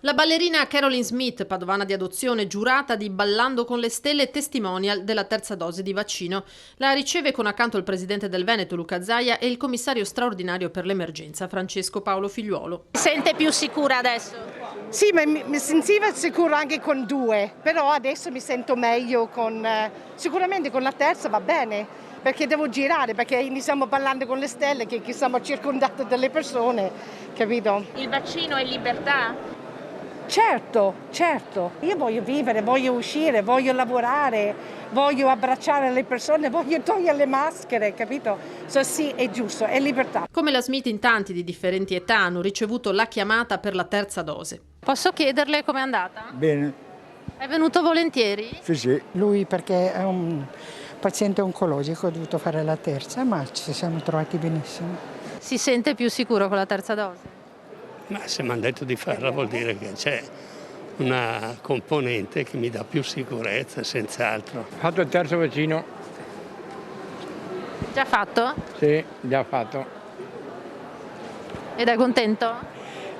La ballerina Caroline Smith, padovana di adozione, giurata di Ballando con le Stelle, testimonial della terza dose di vaccino. La riceve con accanto il presidente del Veneto Luca Zaia e il commissario straordinario per l'emergenza Francesco Paolo Figliuolo. Si sente più sicura adesso? Sì, ma mi sentivo sicura anche con 2, però adesso mi sento meglio sicuramente con la terza va bene, perché devo girare, perché iniziamo Ballando con le Stelle, che siamo circondati dalle persone, capito? Il vaccino è libertà? Certo, io voglio vivere, voglio uscire, voglio lavorare, voglio abbracciare le persone, voglio togliere le maschere, capito? Sì, è giusto, è libertà. Come la Smith, in tanti di differenti età hanno ricevuto la chiamata per la terza dose. Posso chiederle com'è andata? Bene, È venuto volentieri? sì. Lui perché è un paziente oncologico, ha dovuto fare la terza, ma ci siamo trovati benissimo. Si sente più sicuro con la terza dose? Ma se mi hanno detto di farla vuol dire che c'è una componente che mi dà più sicurezza, senz'altro. Ho fatto il terzo vaccino? Già fatto? Sì, già fatto. Ed è contento?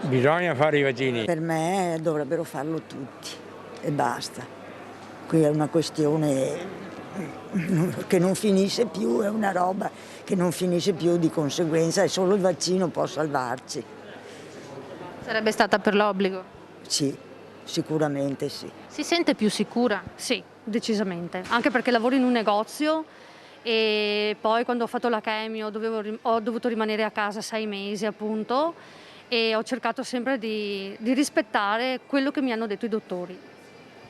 Bisogna fare i vaccini. Per me dovrebbero farlo tutti e basta. Qui è una questione che non finisce più, è una roba che non finisce più, di conseguenza è solo il vaccino può salvarci. Sarebbe stata per l'obbligo? Sì, sicuramente sì. Si sente più sicura? Sì, decisamente, anche perché lavoro in un negozio e poi quando ho fatto la chemio ho dovuto rimanere a casa 6 mesi appunto e ho cercato sempre di rispettare quello che mi hanno detto i dottori,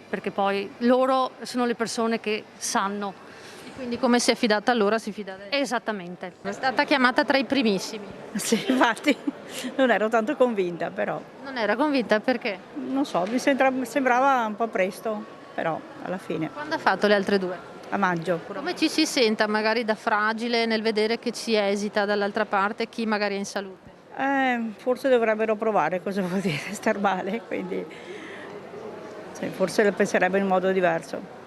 perché poi loro sono le persone che sanno. Quindi come si è fidata allora si fida adesso? Esattamente. È stata chiamata tra i primissimi. Sì, infatti non ero tanto convinta, però Non era convinta perché? non so, mi sembrava un po' presto, però alla fine, Quando ha fatto le altre due? a maggio. Come ci si senta magari da fragile nel vedere che ci esita dall'altra parte chi magari è in salute? Forse dovrebbero provare cosa vuol dire star male, quindi sì, forse lo penserebbero in modo diverso.